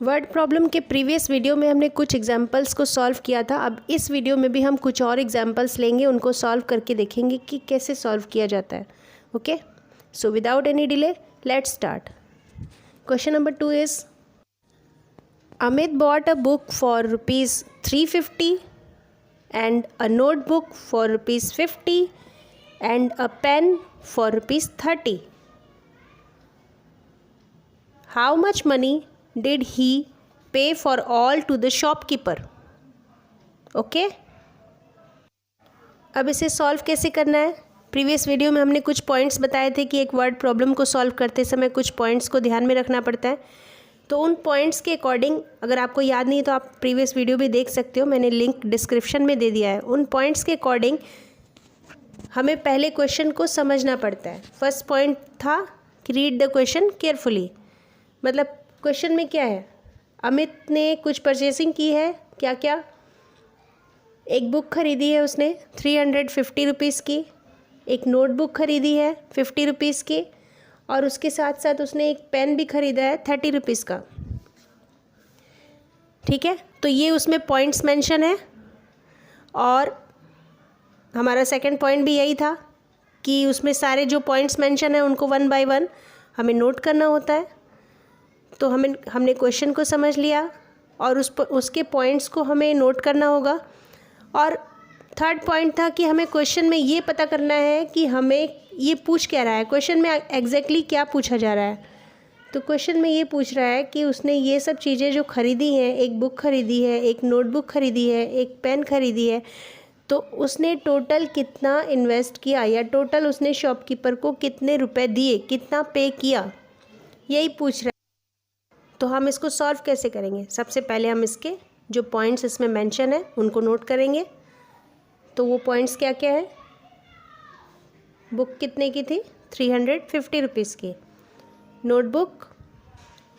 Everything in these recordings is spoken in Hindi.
वर्ड प्रॉब्लम के प्रीवियस वीडियो में हमने कुछ एग्जांपल्स को सॉल्व किया था। अब इस वीडियो में भी हम कुछ और एग्जांपल्स लेंगे, उनको सॉल्व करके देखेंगे कि कैसे सॉल्व किया जाता है। Okay, so without any delay let's start. Question number 2 is Amit bought a book for ₹350 and a notebook for ₹50 and a pen for ₹30. How much money did he pay for all to the shopkeeper? Okay, अब इसे सॉल्व कैसे करना है। प्रीवियस वीडियो में हमने कुछ पॉइंट्स बताए थे कि एक वर्ड प्रॉब्लम को सॉल्व करते समय कुछ पॉइंट्स को ध्यान में रखना पड़ता है। तो उन पॉइंट्स के अकॉर्डिंग, अगर आपको याद नहीं तो आप प्रीवियस वीडियो भी देख सकते हो, मैंने लिंक डिस्क्रिप्शन में दे दिया है। उन पॉइंट्स के अकॉर्डिंग हमें पहले क्वेश्चन को समझना पड़ता है। फर्स्ट पॉइंट था कि रीड द क्वेश्चन केयरफुली। मतलब क्वेश्चन में क्या है, अमित ने कुछ परचेसिंग की है, क्या क्या, एक बुक खरीदी है उसने 350 रुपीज़ की, एक नोटबुक खरीदी है 50 रुपीज़ की, और उसके साथ साथ उसने एक पेन भी खरीदा है 30 रुपीज़ का। ठीक है, तो ये उसमें पॉइंट्स मेंशन है। और हमारा सेकंड पॉइंट भी यही था कि उसमें सारे जो पॉइंट्स मेंशन है उनको 1 बाय 1 हमें नोट करना होता है। तो हमने क्वेश्चन को समझ लिया और उसके पॉइंट्स को हमें नोट करना होगा। और थर्ड पॉइंट था कि हमें क्वेश्चन में ये पता करना है कि हमें ये पूछ क्या रहा है, क्वेश्चन में एग्जैक्टली क्या पूछा जा रहा है। तो क्वेश्चन में ये पूछ रहा है कि उसने ये सब चीज़ें जो खरीदी हैं, एक बुक खरीदी है, एक नोटबुक खरीदी है, एक पेन खरीदी है, तो उसने टोटल कितना इन्वेस्ट किया या टोटल उसने शॉपकीपर को कितने रुपए दिए, कितना पे किया, यही पूछ रहा है। तो हम इसको सॉल्व कैसे करेंगे। सबसे पहले हम इसके जो पॉइंट्स इसमें मेंशन है उनको नोट करेंगे। तो वो पॉइंट्स क्या क्या है, बुक कितने की थी 350 रुपीज़ की, नोटबुक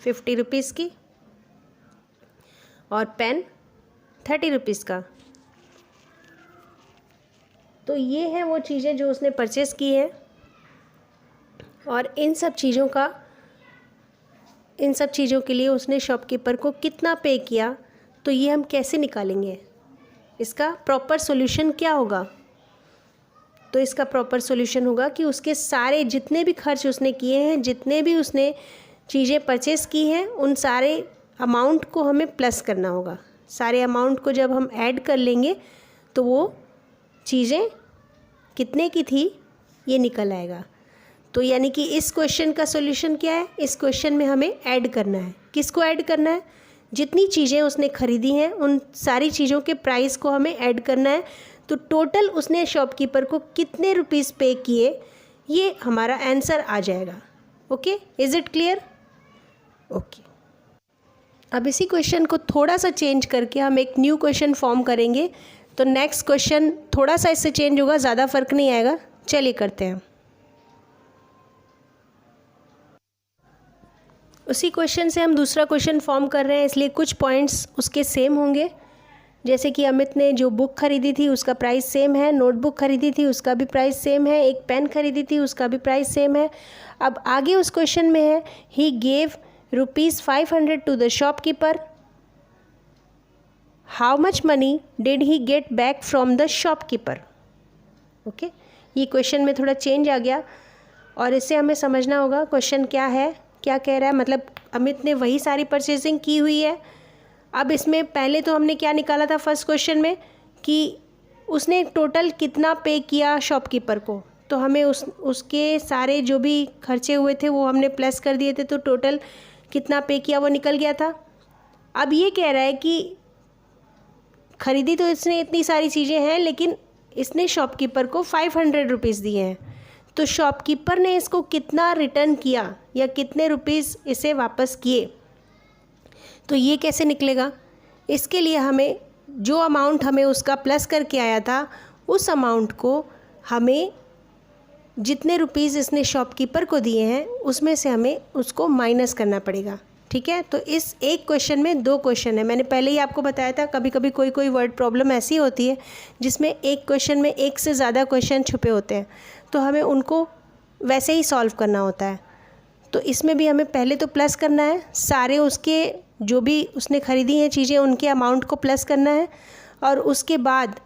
50 रुपीज़ की, और पेन 30 रुपीज़ का। तो ये है वो चीज़ें जो उसने परचेज़ की है। और इन सब चीज़ों के लिए उसने शॉपकीपर को कितना पे किया, तो ये हम कैसे निकालेंगे, इसका प्रॉपर सॉल्यूशन क्या होगा। तो इसका प्रॉपर सॉल्यूशन होगा कि उसके सारे जितने भी खर्च उसने किए हैं, जितने भी उसने चीज़ें परचेस की हैं, उन सारे अमाउंट को हमें प्लस करना होगा। सारे अमाउंट को जब हम ऐड कर लेंगे तो वो चीज़ें कितने की थी ये निकल आएगा। तो यानी कि इस क्वेश्चन का सॉल्यूशन क्या है, इस क्वेश्चन में हमें ऐड करना है। किसको ऐड करना है, जितनी चीज़ें उसने खरीदी हैं उन सारी चीज़ों के प्राइस को हमें ऐड करना है। तो टोटल उसने शॉपकीपर को कितने रुपीज़ पे किए, ये हमारा आंसर आ जाएगा। Okay, is it clear. Okay, अब इसी क्वेश्चन को थोड़ा सा चेंज करके हम एक न्यू क्वेश्चन फॉर्म करेंगे। तो नेक्स्ट क्वेश्चन थोड़ा सा इससे चेंज होगा, ज़्यादा फर्क नहीं आएगा। चलिए करते हैं। उसी क्वेश्चन से हम दूसरा क्वेश्चन फॉर्म कर रहे हैं, इसलिए कुछ पॉइंट्स उसके सेम होंगे। जैसे कि अमित ने जो बुक खरीदी थी उसका प्राइस सेम है, नोटबुक खरीदी थी उसका भी प्राइस सेम है, एक पेन खरीदी थी उसका भी प्राइस सेम है। अब आगे उस क्वेश्चन में है he gave ₹500 to the shopkeeper, how much money did he get back from the shopkeeper. Okay, ये क्वेश्चन में थोड़ा चेंज आ गया और इससे हमें समझना होगा क्वेश्चन क्या है, क्या कह रहा है। मतलब अमित ने वही सारी परचेजिंग की हुई है। अब इसमें पहले तो हमने क्या निकाला था फर्स्ट क्वेश्चन में कि उसने टोटल कितना पे किया शॉपकीपर को, तो हमें उसके सारे जो भी खर्चे हुए थे वो हमने प्लस कर दिए थे, तो टोटल कितना पे किया वो निकल गया था। अब ये कह रहा है कि खरीदी तो इसने इतनी सारी चीज़ें हैं, लेकिन इसने शॉपकीपर को 500 रुपीज़ दिए हैं, तो शॉपकीपर ने इसको कितना रिटर्न किया या कितने रुपीज़ इसे वापस किए, तो ये कैसे निकलेगा। इसके लिए हमें जो अमाउंट हमें उसका प्लस करके आया था, उस अमाउंट को हमें जितने रुपीज़ इसने शॉपकीपर को दिए हैं उसमें से हमें उसको माइनस करना पड़ेगा। ठीक है, तो इस एक क्वेश्चन में 2 क्वेश्चन है। मैंने पहले ही आपको बताया था कभी कभी कोई वर्ड प्रॉब्लम ऐसी होती है जिसमें एक क्वेश्चन में एक से ज़्यादा क्वेश्चन छुपे होते हैं, तो हमें उनको वैसे ही सॉल्व करना होता है। तो इसमें भी हमें पहले तो प्लस करना है, सारे उसके जो भी उसने ख़रीदी हैं चीज़ें उनके अमाउंट को प्लस करना है, और उसके बाद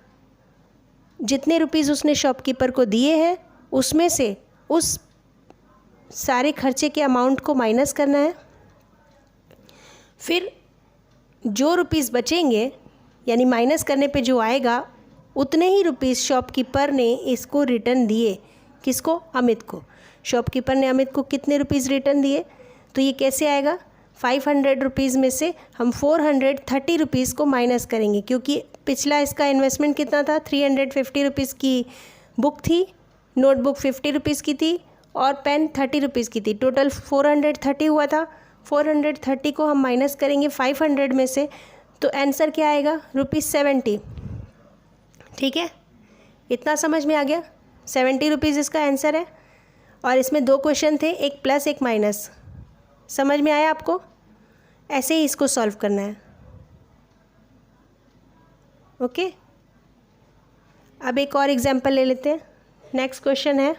जितने रुपीज़ उसने शॉपकीपर को दिए हैं उसमें से उस सारे खर्चे के अमाउंट को माइनस करना है। फिर जो रुपीज़ बचेंगे यानी माइनस करने पे जो आएगा उतने ही रुपीज़ शॉपकीपर ने इसको रिटर्न दिए। किसको? अमित को। शॉपकीपर ने अमित को कितने रुपीज़ रिटर्न दिए? तो ये कैसे आएगा? 500 रुपीज़ में से हम 430 रुपीज़ को माइनस करेंगे, क्योंकि पिछला इसका इन्वेस्टमेंट कितना था? 350 रुपीज़ की बुक थी, नोटबुक 50 रुपीज़ की थी और पेन 30 रुपीज़ की थी। टोटल 430 हुआ था। 430 को हम माइनस करेंगे 500 में से, तो आंसर क्या आएगा? ₹70। ठीक है, इतना समझ में आ गया? 70 रुपीज़ इसका आंसर है। और इसमें 2 क्वेश्चन थे, एक प्लस एक माइनस। समझ में आया आपको? ऐसे ही इसको सॉल्व करना है। ओके, अब एक और एग्जांपल ले लेते हैं। नेक्स्ट क्वेश्चन है,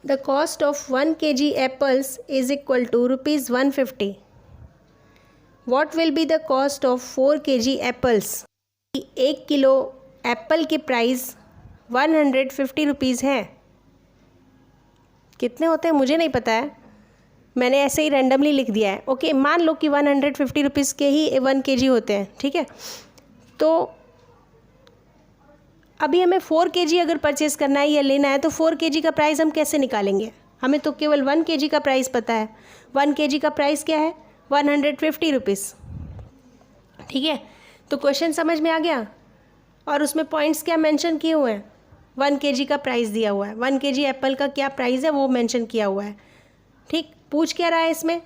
the cost of 1 kg apples is equal to ₹150। What will be the cost of 4 kg apples? 1 kilo apple के प्राइस 150 रुपीज़ हैं। कितने होते हैं मुझे नहीं पता है, मैंने ऐसे ही रैंडमली लिख दिया है। ओके, मान लो कि 150 रुपीज़ के ही 1 kg होते हैं। ठीक है, तो अभी हमें 4 kg अगर परचेज़ करना है या लेना है तो 4 kg का प्राइस हम कैसे निकालेंगे? हमें तो केवल 1 kg का प्राइस पता है। 1 kg का प्राइस क्या है? 150 रुपीज़। ठीक है, तो क्वेश्चन समझ में आ गया। और उसमें पॉइंट्स क्या मेंशन किए हुए हैं? 1 kg का प्राइस दिया हुआ है, 1 kg एप्पल का क्या प्राइस है वो मेंशन किया हुआ है। ठीक, पूछ क्या रहा है इसमें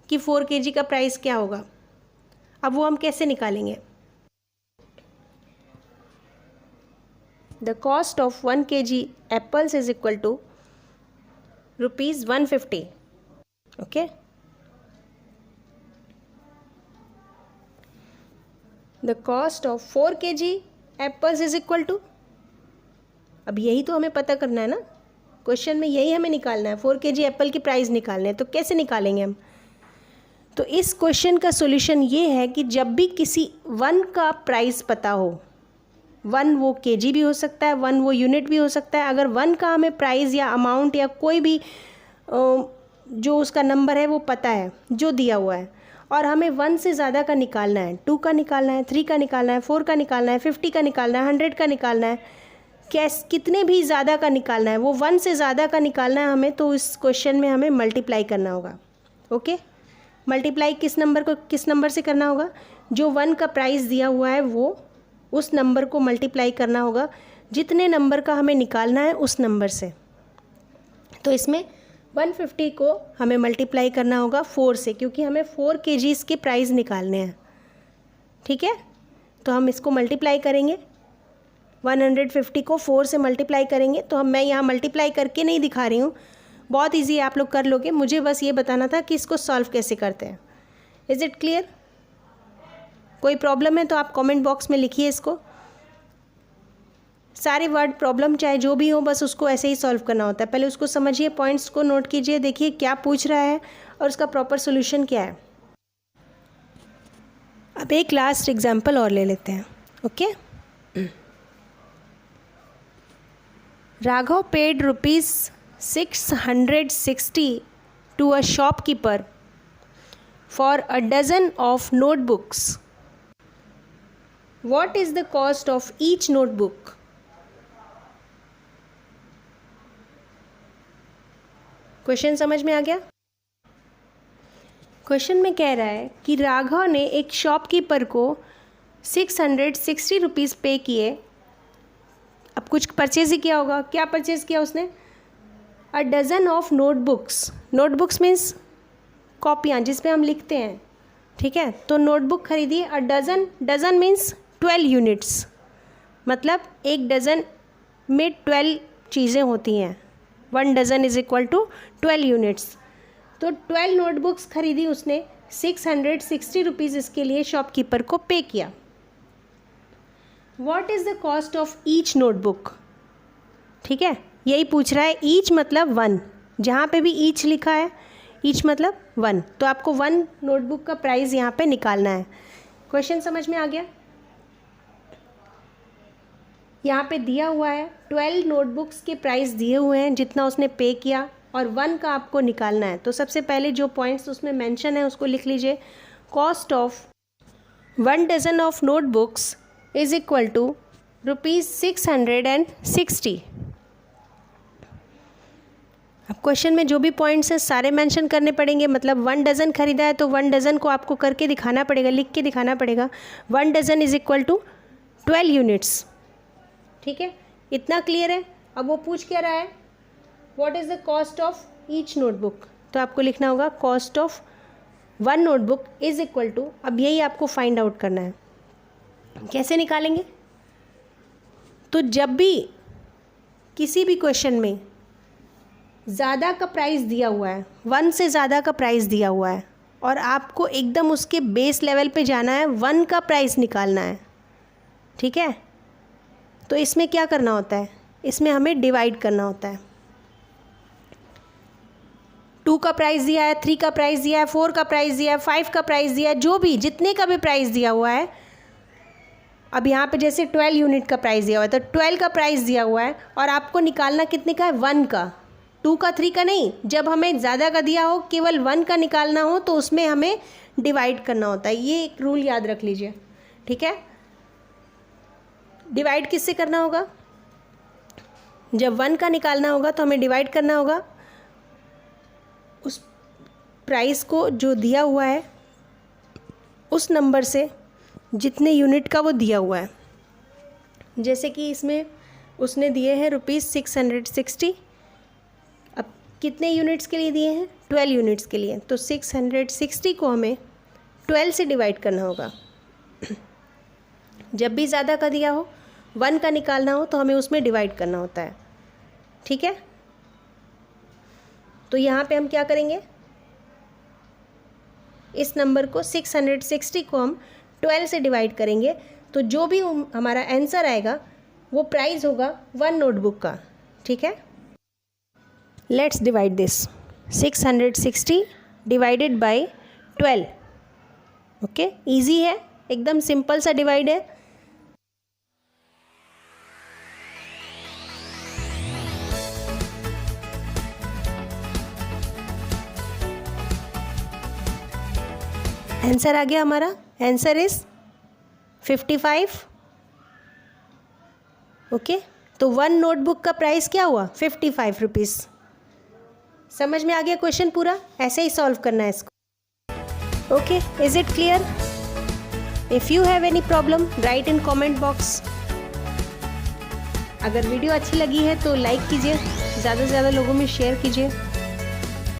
कि 4 kg का प्राइस क्या होगा। अब वो हम कैसे निकालेंगे? The cost of 1 kg apples is equal to ₹150। Okay, the cost of 4 kg apples is equal to, अब यही तो हमें पता करना है ना, क्वेश्चन में यही हमें निकालना है। 4 kg एप्पल की प्राइस निकालना है, तो कैसे निकालेंगे हम? तो इस क्वेश्चन का सॉल्यूशन ये है कि जब भी किसी 1 का प्राइस पता हो, 1 वो kg भी हो सकता है, 1 वो यूनिट भी हो सकता है। अगर 1 का हमें प्राइस या अमाउंट या कोई भी जो उसका नंबर है वो पता है जो दिया हुआ है, और हमें 1 से ज़्यादा का निकालना है, 2 का निकालना है, 3 का निकालना है, 4 का निकालना है, 50 का निकालना है, 100 का निकालना है, कितने भी ज़्यादा का निकालना है, वो 1 से ज़्यादा का निकालना है हमें, तो इस क्वेश्चन में हमें मल्टीप्लाई करना होगा। ओके, मल्टीप्लाई किस नंबर से करना होगा? जो 1 का प्राइस दिया हुआ है वो उस नंबर को मल्टीप्लाई करना होगा जितने नंबर का हमें निकालना है उस नंबर से। तो इसमें 150 को हमें मल्टीप्लाई करना होगा 4 से, क्योंकि हमें 4 kg के प्राइस निकालने हैं। ठीक है, तो हम इसको मल्टीप्लाई करेंगे, 150 को 4 से मल्टीप्लाई करेंगे। तो मैं यहाँ मल्टीप्लाई करके नहीं दिखा रही हूँ, बहुत इजी है, आप लोग कर लोगे। मुझे बस ये बताना था कि इसको सॉल्व कैसे करते हैं। Is it clear? कोई प्रॉब्लम है तो आप कमेंट बॉक्स में लिखिए इसको। सारे वर्ड प्रॉब्लम चाहे जो भी हो, बस उसको ऐसे ही सॉल्व करना होता है। पहले उसको समझिए, पॉइंट्स को नोट कीजिए, देखिए क्या पूछ रहा है और उसका प्रॉपर सोल्यूशन क्या है। अब एक लास्ट एग्जाम्पल और ले लेते हैं। Okay, Raghav paid ₹660 to a shopkeeper for a dozen of notebooks. What is the cost of each notebook? Question समझ में आ गया? क्वेश्चन में कह रहा है कि राघव ने एक शॉपकीपर को 660 रुपीज़ पे किए। अब कुछ परचेज ही किया होगा। क्या परचेज़ किया उसने? A dozen of notebooks. Notebooks means कॉपियाँ जिस पे हम लिखते हैं। ठीक है, तो नोटबुक खरीदी। अ डज़न मीन्स 12 यूनिट्स, मतलब एक डज़न में 12 चीज़ें होती हैं। 1 dozen is equal to 12 units. तो 12 नोटबुक्स खरीदी उसने, 660 रुपीज़ इसके लिए शॉपकीपर को पे किया। What is the cost of each notebook? ठीक है, यही पूछ रहा है। ईच मतलब 1, जहाँ पे भी ईच लिखा है ईच मतलब 1, तो आपको 1 नोटबुक का प्राइस यहाँ पे निकालना है। क्वेश्चन समझ में आ गया? यहाँ पे दिया हुआ है 12 नोटबुक्स के प्राइस दिए हुए हैं, जितना उसने पे किया, और 1 का आपको निकालना है। तो सबसे पहले जो पॉइंट्स उसमें मेंशन है उसको लिख लीजिए। Cost of 1 dozen of notebooks is equal to ₹660। अब क्वेश्चन में जो भी पॉइंट्स हैं सारे मेंशन करने पड़ेंगे, मतलब 1 डज़न खरीदा है तो 1 डज़न को आपको करके दिखाना पड़ेगा, लिख के दिखाना पड़ेगा। 1 dozen is equal to 12 units. ठीक है, इतना क्लियर है? अब वो पूछ क्या रहा है, what is the cost of each notebook, तो आपको लिखना होगा cost of 1 notebook is equal to, अब यही आपको फाइंड आउट करना है। कैसे निकालेंगे? तो जब भी किसी भी क्वेश्चन में ज़्यादा का प्राइस दिया हुआ है, 1 से ज़्यादा का प्राइस दिया हुआ है, और आपको एकदम उसके बेस लेवल पे जाना है, 1 का प्राइस निकालना है, ठीक है? तो इसमें क्या करना होता है, इसमें हमें डिवाइड करना होता है। 2 का प्राइस दिया है, 3 का प्राइस दिया है, 4 का प्राइस दिया है, 5 का प्राइस दिया है, जो भी जितने का भी प्राइस दिया हुआ है। अब यहाँ पे जैसे 12 यूनिट का प्राइस दिया हुआ है, तो 12 का प्राइस दिया हुआ है, और आपको निकालना कितने का है, 1 का, 2 का, 3 का नहीं। जब हमें ज़्यादा का दिया हो, केवल 1 का निकालना हो, तो उसमें हमें डिवाइड करना होता है। ये एक रूल याद रख लीजिए, ठीक है? डिवाइड किससे करना होगा? जब 1 का निकालना होगा तो हमें डिवाइड करना होगा उस प्राइस को जो दिया हुआ है उस नंबर से जितने यूनिट का वो दिया हुआ है। जैसे कि इसमें उसने दिए हैं ₹660। अब कितने यूनिट्स के लिए दिए हैं? 12 यूनिट्स के लिए। तो 660 को हमें 12 से डिवाइड करना होगा। जब भी ज़्यादा का दिया हो, 1 का निकालना हो, तो हमें उसमें डिवाइड करना होता है, ठीक है? तो यहाँ पे हम क्या करेंगे, इस नंबर को 660 को हम 12 से डिवाइड करेंगे, तो जो भी हमारा आंसर आएगा वो प्राइस होगा 1 नोटबुक का, ठीक है? Let's divide this. 660 divided by 12। Okay, easy है, एकदम सिंपल सा डिवाइड है। आंसर आ गया हमारा। Answer is 55। ओके, तो 1 नोटबुक का प्राइस क्या हुआ? 55 रुपीज़। समझ में आ गया क्वेश्चन पूरा? ऐसे ही सॉल्व करना है इसको। Okay, is it clear? If you have any problem right in comment box. अगर वीडियो अच्छी लगी है तो लाइक कीजिए, ज़्यादा से ज़्यादा लोगों में शेयर कीजिए।